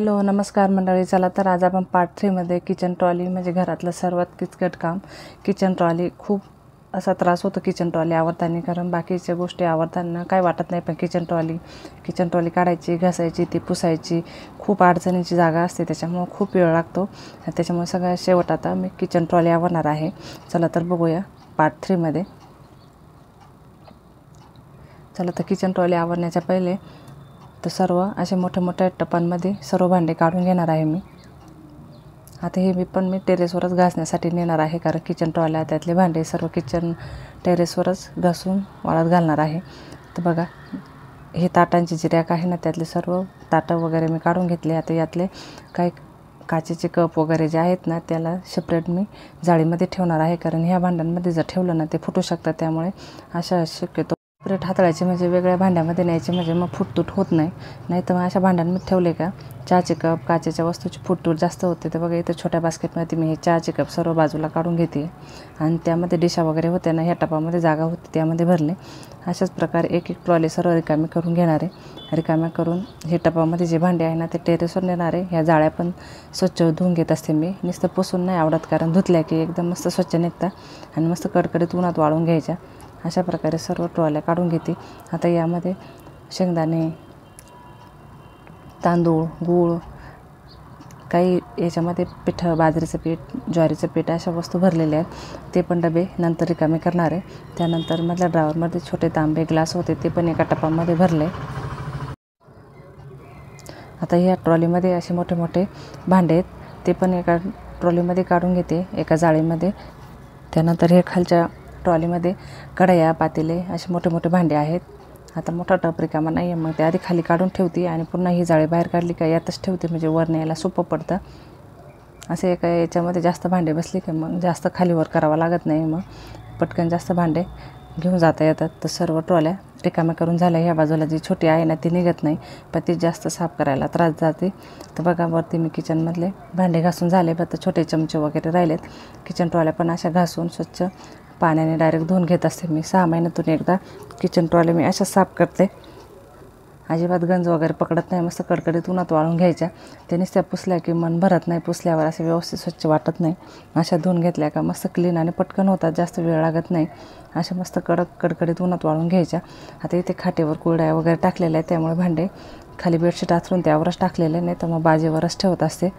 Hello नमस्कार मंडळी. चला तर आज आपण पार्ट 3 मध्ये किचन ट्रॉली म्हणजे घरातलं सर्वात किचकट काम किचन ट्रॉली. खूप असा त्रास होतो किचन ट्रॉली आवरताना, कारण बाकीच्या गोष्टी आवरताना काय वाटत नाही, पण किचन ट्रॉली काढायची, घासायची, ती पुसायची, खूप अडचणीची जागा असते, त्याच्यामुळे खूप वेळ लागतो. त्याच्यामुळे सगळ्यात शेवट आता मी किचन ट्रॉली आवरणार आहे. चला तर बघूया पार्ट 3 मध्ये. चला तर किचन ट्रॉली आवरण्याच्या पहिले तर सर्व असे मोठ्या मोठ्या टपांमध्ये सर्व भांडे काढून घेणार आहे मी. आता हे मी टेरेसवरच घासण्यासाठी नेणार आहे, कारण किचन ट्रॉल्या त्यातले भांडे सर्व किचन टेरेसवरच घासून वाळत घालणार आहे. तर बघा, हे ताटांची जी रॅक आहे ना, त्यातले सर्व ताटं वगैरे मी काढून घेतले. आता यातले काही काचेचे कप वगैरे जे आहेत ना, त्याला सेपरेट मी जाळीमध्ये ठेवणार आहे, कारण ह्या भांड्यांमध्ये जर ठेवलं ना ते फुटू शकतात. त्यामुळे अशा शक्यतो सेपरेट हाताळायचे, म्हणजे वेगळ्या भांड्यामध्ये न्यायचे, म्हणजे मग फुटतूट होत नाही. नाही तर मग अशा भांड्यांमध्ये ठेवले का चहाचे कप, काचेच्या वस्तूची फुटतूट जास्त होते. तर बघा, इथं छोट्या बास्केटमध्ये मी हे चहाचे कप सर्व बाजूला काढून घेते आणि त्यामध्ये डिशा वगैरे होत्या ना, ह्या टपामध्ये जागा होती त्यामध्ये भरले. अशाच प्रकारे एक एक ट्रॉली सर्व रिकामी करून घेणार आहे. रिकाम्या करून हे टपामध्ये जे भांडे आहे ना ते टेरेसवर नेणार आहे. ह्या जाळ्या पण स्वच्छ धुवून घेत असते मी. नुसतं पुसून नाही आवडत, कारण धुतल्या की एकदम मस्त स्वच्छ निघतात आणि मस्त कडकडीत उन्हात वाळून घ्यायच्या. अशा प्रकारे सर्व ट्रॉल्या काढून घेते. आता यामध्ये शेंगदाणे, तांदूळ, गूळ, काही याच्यामध्ये पीठ, बाजरीचं पीठ, ज्वारीचं पीठ अशा वस्तू भरलेल्या आहेत. ते पण डबे नंतर रिकामे करणार आहे. त्यानंतर मधल्या ड्रावरमध्ये छोटे तांबे ग्लास होते, ते पण एका टपामध्ये भरले. आता ह्या ट्रॉलीमध्ये असे मोठे मोठे भांडे आहेत, ते पण एका ट्रॉलीमध्ये काढून घेते, एका जाळीमध्ये. त्यानंतर हे खालच्या ट्रॉलीमध्ये कढया, पातेले असे मोठे मोठे भांडे आहेत. आता मोठा टप रिकामा नाही आहे, मग ते आधी खाली काढून ठेवते आणि पुन्हा ही जाळी बाहेर काढली का यातच ठेवते, म्हणजे वर न्यायला सोपं पडतं. असे एका याच्यामध्ये जास्त भांडे बसले की मग जास्त खालीवर करावं लागत नाही, मग पटकन जास्त भांडे घेऊन जाता येतात. तर सर्व ट्रॉल्या रिकाम्या करून झाल्या. ह्या बाजूला जी छोटी आहे ना ती निघत नाही, पण ती जास्त साफ करायला त्रास जाते. तर बघा, वरती मी किचनमधले भांडे घासून झाले, फक्त छोटे चमचे वगैरे राहिलेत. किचन ट्रॉल्या पण अशा घासून स्वच्छ पाण्याने डायरेक्ट धुवून घेत असते मी. 6 महिन्यातून एकदा किचन ट्रॉली मी अशा साफ करते. अजिबात गंज वगैरे पकडत नाही, मस्त कडकडीत उन्हात वाळून घ्यायच्या. त्यानेच त्या पुसल्या की मन भरत नाही, पुसल्यावर असे व्यवस्थित स्वच्छ वाटत नाही. अशा धुवून घेतल्या का मस्त क्लीन आणि पटकन होतात, जास्त वेळ लागत नाही. अशा मस्त कडकडीत उन्हात वाळून घ्यायच्या. आता इथे खाटेवर कुरड्या वगैरे टाकलेल्या आहेत, त्यामुळे भांडे खाली बेडशीट आथरून त्यावरच टाकलेले, नाही तर मग बाजेवरच ठेवत असते.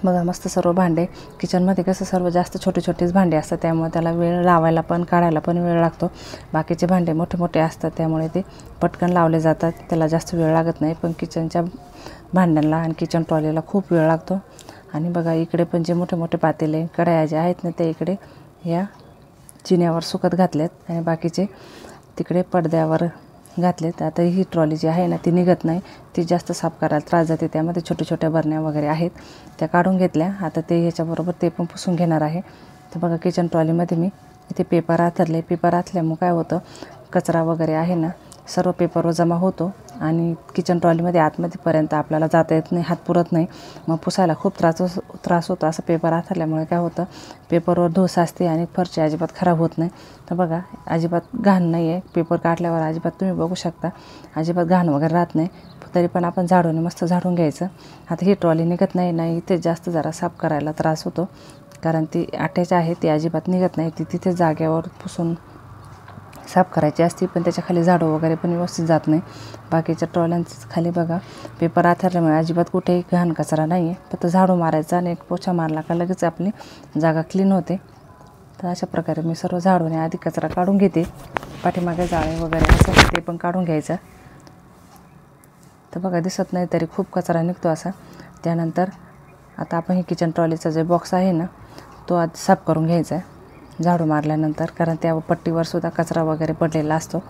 बघा, मस्त सर्व भांडे. किचनमध्ये कसं सर्व जास्त छोटे छोटेच भांडे असतात, त्यामुळे त्याला वेळ लावायला पण काढायला पण वेळ लागतो. बाकीचे भांडे मोठे मोठे असतात, त्यामुळे ते पटकन लावले जातात, त्याला जास्त वेळ लागत नाही. पण किचनच्या भांड्यांना आणि किचन ट्रॉलीला खूप वेळ लागतो. आणि बघा, इकडे पण जे मोठे मोठे पातेले, कढया जे आहेत ना, ते इकडे या चिन्यावर सुकत घातलेत आणि बाकीचे तिकडे पडद्यावर घातलेत. आता ही ट्रॉली जी आहे ना ती निघत नाही, ती जास्त साफ करायला त्रास जाते. त्यामध्ये छोट्या छोट्या बरण्या वगैरे आहेत, त्या काढून घेतल्या. आता ते ह्याच्याबरोबर ते पण पुसून घेणार आहे. तर बघा, किचन ट्रॉलीमध्ये मी इथे पेपर आथरले. पेपर आथरल्यामुळे काय होतं, कचरा वगैरे आहे ना सर्व पेपरवर जमा होतो आणि किचन ट्रॉलीमध्ये आतमध्येपर्यंत आपल्याला जाता येत नाही, हात पुरत नाही, मग पुसायला खूप त्रास होतो. असं पेपर आथरल्यामुळे काय होतं, पेपरवर धूळ साचते आणि फरशी अजिबात खराब होत नाही. तर बघा, अजिबात घाण नाही आहे. पेपर काढल्यावर अजिबात तुम्ही बघू शकता, अजिबात घाण वगैरे राहत नाही. तरी पण आपण झाडूने मस्त झाडून घ्यायचं. आता ही ट्रॉली निघत नाही, इथे जास्त जरा साफ करायला त्रास होतो, कारण ती अटॅच आहे, ती अजिबात निघत नाही. ती तिथे जाग्यावर पुसून साफ करायची असते, पण त्याच्या खाली झाडू वगैरे पण व्यवस्थित जात नाही. बाकीच्या ट्रॉल्यांच खाली बघा, पेपर आथरल्यामुळे अजिबात कुठेही घाण कचरा नाही आहे. फक्त झाडू मारायचा आणि एक पोछा मारला का लगेच आपली जागा क्लीन होते. तर अशा प्रकारे मी सर्व झाडूने आधी कचरा काढून घेते. पाठीमागे जाळे वगैरे असं ते पण काढून घ्यायचं. तर बघा, दिसत नाही तरी खूप कचरा निघतो असा. त्यानंतर आता आपण हे किचन ट्रॉलीचा जे बॉक्स आहे ना तो आज साफ करून घ्यायचा आहे झाडू मारल्यानंतर, कारण त्या पट्टीवर सुद्धा कचरा वगैरे पडलेला असतो.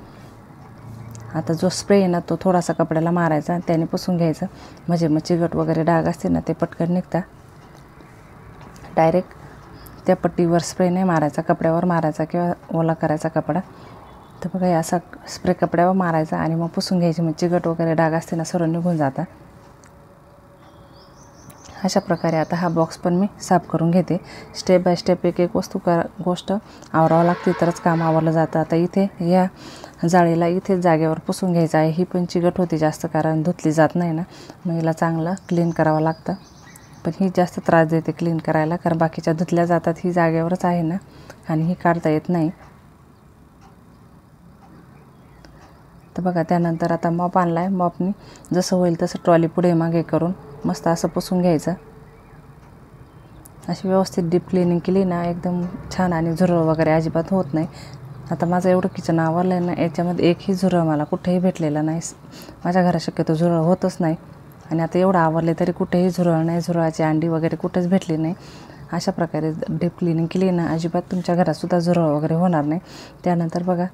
आता जो स्प्रे आहे ना तो थोडासा कपड्याला मारायचा, त्याने पुसून घ्यायचं, म्हणजे मग चिकट वगैरे डाग असते ना ते पटकन निघतात. डायरेक्ट त्या पट्टीवर स्प्रे नाही मारायचा, कपड्यावर मारायचा किंवा ओला करायचा कपडा. तर बघा, हे असा स्प्रे कपड्यावर मारायचा आणि मग पुसून घ्यायची, मग चिकट वगैरे डाग असते ना सर्व निघून जातात. अशा प्रकारे आता हा बॉक्स पण मी साफ करून घेते। स्टेप बाय स्टेप एक एक गोष्ट आवरावं लागते तरच काम आवरलं जातं। आता इथे या जाळीला इथे जागेवर पुसून घ्यायचं आहे। ही पण चिकट होती जास्त कारण धुतली जात नाही ना, मग हिला चांगलं क्लीन करावं लागतं। पण ही जास्त त्रास देते क्लीन करायला कारण बाकीच्या धुतल्या जातात, ही जागेवरच आहे ना आणि ही काढता येत नाही। तर बघा त्यानंतर आता मॉप आणलाय, मॉपनी जसं होईल तसं ट्रॉली पुढे मागे करून मस्त असं पुसून घ्यायचं। अशी व्यवस्थित डीप क्लिनिंग केली ना एकदम छान आणि झुरळ वगैरे अजिबात होत नाही। आता माझं एवढं किचन आवरलं आहे ना, याच्यामध्ये एकही झुरळ मला कुठेही भेटलेला नाही। माझ्या घरात शक्यतो झुरळ होतच नाही आणि आता एवढं आवरले तरी कुठेही झुरळ नाही, झुरळाची अंडी वगैरे कुठेच भेटली नाही। अशा प्रकारे डीप क्लिनिंग केली ना अजिबात तुमच्या घरातसुद्धा झुरळ वगैरे होणार नाही। त्यानंतर बघा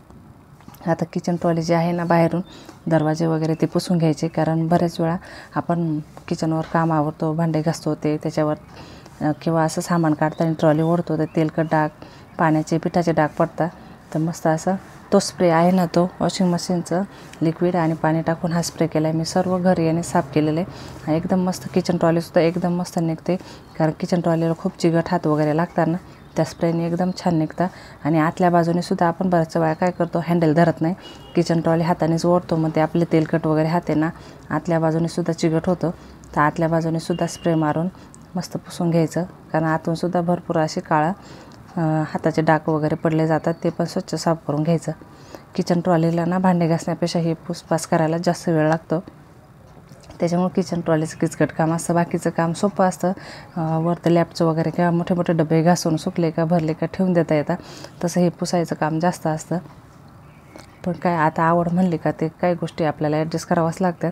आता किचन ट्रॉली जी आहे ना, बाहेरून दरवाजे वगैरे ते पुसून घ्यायचे कारण बऱ्याच वेळा आपण किचनवर काम आवरतो, भांडे घासतो ते त्याच्यावर किंवा असं सामान काढताना ट्रॉली ओढतो तर तेलकट डाग, पाण्याचे पिठाचे डाग पडतात। तर मस्त असं तो स्प्रे आहे ना, तो वॉशिंग मशीनचं लिक्विड आणि पाणी टाकून हा स्प्रे केला आहे मी। सर्व घर याने साफ केलेलं आहे। एकदम मस्त किचन ट्रॉलीसुद्धा एकदम मस्त निघते कारण किचन ट्रॉलीला खूप चिकट हात वगैरे लागतात ना, त्या स्प्रेने एकदम छान निघतं। आणि आतल्या बाजूने सुद्धा आपण बऱ्याच वेळा काय करतो, हँडल धरत नाही, किचन ट्रॉली हातानेच ओढतो, मग ते आपले तेलकट वगैरे हात आहे ना आतल्या बाजूने सुद्धा चिकट होतं। तर आतल्या बाजूने सुद्धा स्प्रे मारून मस्त पुसून घ्यायचं कारण आतून सुद्धा भरपूर असे काळा हाताचे डाग वगैरे पडले जातात, ते पण स्वच्छ साफ करून घ्यायचं। किचन ट्रॉलीला ना भांडे घासण्यापेक्षा हे पुसपास करायला जास्त वेळ लागतो, त्याच्यामुळे किचन ट्रॉलीचं किचकट काम असतं, बाकीचं काम सोपं असतं। वरतं लॅपचं वगैरे किंवा मोठे मोठे डबे घासून सुकले का भरले का ठेवून देता येतात, तसं हे पुसायचं काम जास्त असतं। पण काय आता आवड म्हणली का ते काही गोष्टी आपल्याला ॲडजस्ट करावंच लागतात।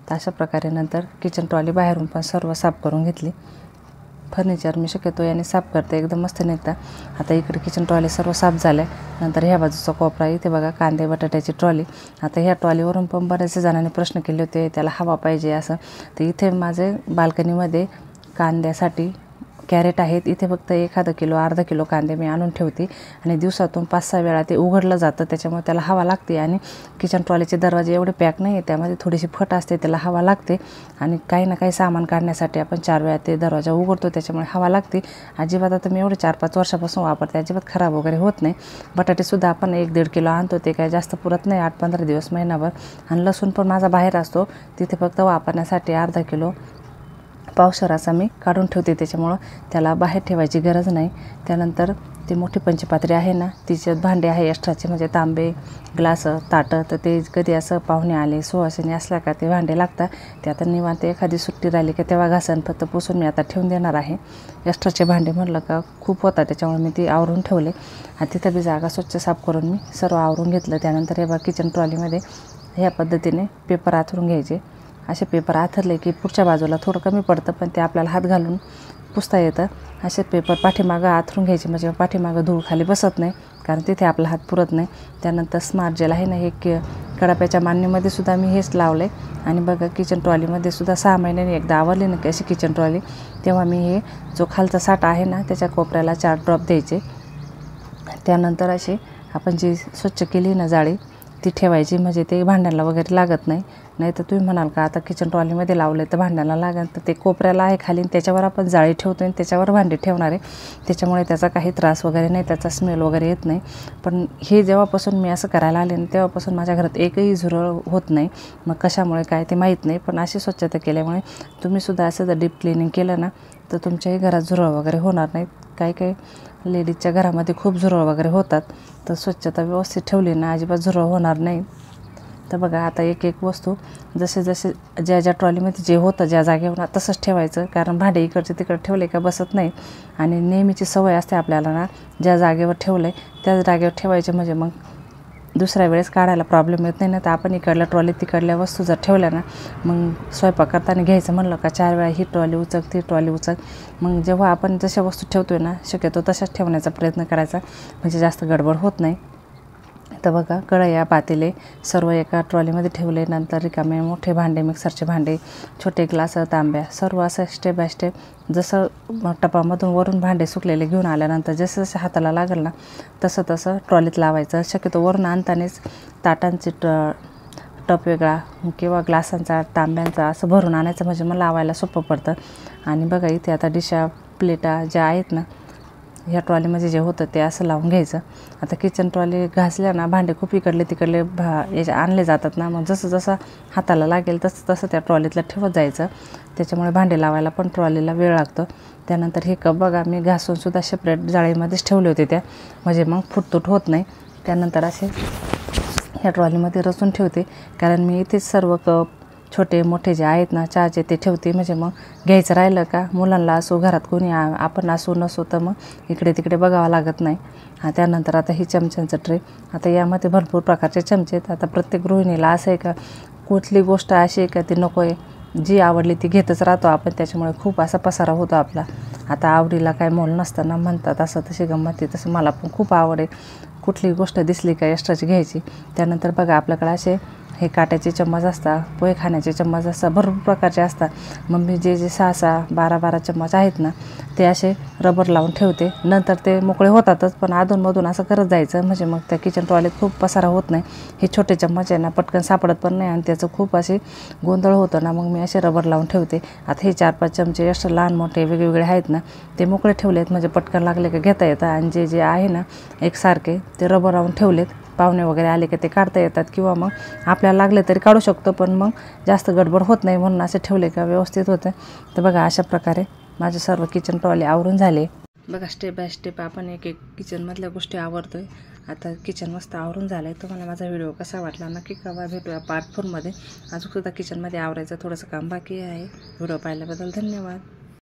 तर अशा प्रकारे नंतर किचन ट्रॉली बाहेरून पण सर्व साफ करून घेतली। फर्निचर मी शक्यतो याने साफ करते, एकदम मस्त निघतं। आता इकडे किचन ट्रॉली सर्व साफ झाल्या। नंतर ह्या बाजूचा कोपरा इथे बघा कांदे बटाट्याची ट्रॉली। आता ह्या ट्रॉलीवरून पण बऱ्याच जणांनी प्रश्न केले होते त्याला हवा पाहिजे असं, तर इथे माझे बाल्कनीमध्ये कांद्यासाठी कॅरेट आहेत। इथे फक्त 1 किलो अर्धा किलो कांदे मी आणून ठेवते आणि दिवसातून 5-6 वेळा ते उघडलं जातं, त्याच्यामुळे त्याला हवा लागते। आणि किचन ट्रॉलीचे दरवाजे एवढे पॅक नाही आहे, त्यामध्ये थोडीशी फट असते, त्याला हवा लागते। आणि काही ना काही सामान काढण्यासाठी आपण 4 वेळा ते दरवाजा उघडतो, त्याच्यामुळे हवा लागते। अजिबात आता मी एवढे 4-5 वर्षापासून वापरते, अजिबात खराब वगैरे होत नाही। बटाटेसुद्धा आपण 1-1.5 किलो आणतो, ते काय जास्त पुरत नाही 8-15 दिवस, महिनाभर। आणि लसूण पण माझा बाहेर असतो, तिथे फक्त वापरण्यासाठी अर्धा किलो पावशेर असा मी काढून ठेवते, त्याच्यामुळं त्याला बाहेर ठेवायची गरज नाही। त्यानंतर ती मोठी पंचपात्री आहे ना, तिच्यात भांडे आहे एक्स्ट्राचे, म्हणजे तांबे, ग्लास, ताटं, तर ते कधी असं पाहुणे आले सुवासिनी असल्या का ते भांडे लागतात, ते आता निवांत एखादी सुट्टी राहिली का तेव्हा घासन फक्त पुसून मी आता ठेवून देणार आहे। एक्स्ट्राचे भांडे म्हटलं का खूप होतात, त्याच्यामुळे मी ती आवरून ठेवले आणि तिथं बी जागा स्वच्छ साफ करून मी सर्व आवरून घेतलं। त्यानंतर हे बघा किचन ट्रॉलीमध्ये ह्या पद्धतीने पेपर आथरून घ्यायचे। असे पेपर आथरले की पुढच्या बाजूला थोडं कमी पडतं, पण ते आपल्याला हात घालून पुसता येतं। असे पेपर पाठीमागं आथरून घ्यायचे, म्हणजे पाठीमागं धूळ खाली बसत नाही, कारण तिथे आपला हात पुरत नाही। त्यानंतर स्मार्ट जेल आहे ना, हे कडाप्याच्या मांडणीमध्ये सुद्धा मी हेच लावले। आणि बघा किचन ट्रॉलीमध्ये सुद्धा 6 महिन्यांनी एकदा आवरली ना की अशी किचन ट्रॉली, तेव्हा मी हे जो खालचा साठा आहे ना त्याच्या कोपऱ्याला 4 ड्रॉप द्यायचे। त्यानंतर अशी आपण जी स्वच्छ केली ना जाळी ती ठेवायची, म्हणजे ते भांड्याला वगैरे लागत नाही। नाही तर तुम्ही म्हणाल का आता किचन ट्रॉलीमध्ये लावले तर भांड्याला लागेल, तर ते कोपऱ्याला आहे खाली, त्याच्यावर आपण जाळी ठेवतो आणि त्याच्यावर भांडी ठेवणार आहे, त्याच्यामुळे त्याचा काही त्रास वगैरे नाही, त्याचा स्मेल वगैरे येत नाही। पण हे जेव्हापासून मी असं करायला आले ना तेव्हापासून माझ्या घरात एकही झुरळ होत नाही। मग कशामुळे काय ते माहीत नाही, पण अशी स्वच्छता केल्यामुळे तुम्हीसुद्धा असं जर डीप क्लिनिंग केलं ना तर तुमच्याही घरात झुरळ वगैरे होणार नाहीत। काही लेडीजच्या घरामध्ये खूप झुरळ वगैरे होतात, तर स्वच्छता व्यवस्थित ठेवली ना अजिबात झुरळ होणार नाही। तर बघा आता एक एक वस्तू जसे ज्या ज्या ट्रॉलीमध्ये जे होतं ज्या जागेवर तसंच ठेवायचं, कारण भांडे इकडचे तिकडे ठेवले का बसत नाही। आणि नेहमीची सवय असते आपल्याला ना, ज्या जागेवर ठेवलं आहे त्याच जागेवर ठेवायचे, म्हणजे मग दुसऱ्या वेळेस काढायला प्रॉब्लेम येत नाही ना। तर आपण इकडल्या ट्रॉलीत तिकडल्या वस्तू जर ठेवल्या ना, मग स्वयंपाक करताना घ्यायचं म्हणलं का 4 वेळा ही ट्रॉली उचक ती ट्रॉली उचक, मग जेव्हा आपण जशा वस्तू ठेवतोय ना शक्यतो तशाच ठेवण्याचा प्रयत्न करायचा, म्हणजे जास्त गडबड होत नाही। तर बघा कढया पातेले सर्व एका ट्रॉलीमध्ये ठेवले। नंतर रिकामे मोठे भांडे, मिक्सरचे भांडे, छोटे ग्लास, तांब्या, सर्व असं स्टेप बाय स्टेप जसं टपामधून वरून भांडे सुकलेले घेऊन आल्यानंतर जसं जसं हाताला लागेल ना तसं तसं ट्रॉलीत लावायचं। शक्यतो वरून आणतानाच ताटांची टप वेगळा किंवा ग्लासांचा तांब्यांचा असं भरून आणायचं, म्हणजे मला लावायला सोपं पडतं. आणि बघा इथे आता डिशा प्लेटा ज्या आहेत ना, ह्या ट्रॉलीमध्ये जे होतं ते असं लावून घ्यायचं. आता किचन ट्रॉली घासल्या ना भांडे खूप इकडले तिकडले याचे आणले जातात ना, मग जसं जसं हाताला लागेल तसं तसं त्या ट्रॉलीतलं ठेवत जायचं. त्याच्यामुळे भांडे लावायला पण ट्रॉलीला वेळ लागतो. त्यानंतर हे कप बघा मी घासूनसुद्धा सेपरेट जाळीमध्येच ठेवले होते त्या, म्हणजे मग फुटतूट होत नाही. त्यानंतर असे ह्या ट्रॉलीमध्ये रचून ठेवते, कारण मी इथेच सर्व कप छोटे मोठे जे आहेत ना चहाचे ते ठेवते, म्हणजे मग घ्यायचं राहिलं का मुलांना असो घरात कोणी आपण असो नसो तर मग इकडे तिकडे बघावं लागत नाही. त्यानंतर आता ही चमच्यांचं ट्रे, आता यामध्ये भरपूर प्रकारचे चमचे आहेत. आता प्रत्येक गृहिणीला असं आहे का कुठली गोष्ट अशी आहे का ती नको आहे, जी आवडली ती घेतच राहतो आपण, त्याच्यामुळे खूप असा पसारा होतो आपला. आता आवडीला काय मोल नसताना म्हणतात असं, तशी गंमत आहे. तसं मला पण खूप आवड आहे कुठली गोष्ट दिसली का एक्स्ट्राची घ्यायची. त्यानंतर बघा आपल्याकडे असे हे काट्याचे चम्मच असतात, पोहे खाण्याचे चम्मच असतात, भरपूर प्रकारचे असतात. मग मी जे 6-6, 12-12 चम्मच आहेत ना ते असे रबर लावून ठेवते. नंतर ते मोकळे होतातच, पण अधूनमधून असं करत जायचं, म्हणजे मग त्या किचन ट्रॉलीत खूप पसारा होत नाही. हे छोटे चम्मच आहे ना पटकन सापडत पण नाही आणि त्याचं खूप असे गोंधळ होतं ना, मग मी असे रबर लावून ठेवते. आता हे 4-5 चमचे एक्स्ट्रा लहान मोठे वेगवेगळे आहेत ना ते मोकळे ठेवलेत, म्हणजे पटकन लागले का घेता येतं. आणि जे जे आहे ना एकसारखे ते रबर लावून ठेवलेत, पाहुणे वगैरे आले की ते काढता येतात, किंवा मग आपल्याला लागले तरी काढू शकतो, पण मग जास्त गडबड होत नाही म्हणून असे ठेवले का व्यवस्थित होतं. तर बघा अशा प्रकारे माझे सर्व किचन ट्रॉली आवरून झाले. बघा स्टेप बाय स्टेप आपण एक एक किचनमधल्या गोष्टी आवरतोय. आता किचन मस्त आवरून झालं आहे. तुम्हाला माझा व्हिडिओ कसा वाटला नक्की कळवा. भेटूया पार्ट 4मध्ये. अजूनसुद्धा किचनमध्ये आवरायचं थोडंसं काम बाकी आहे. व्हिडिओ पाहिल्याबद्दल धन्यवाद.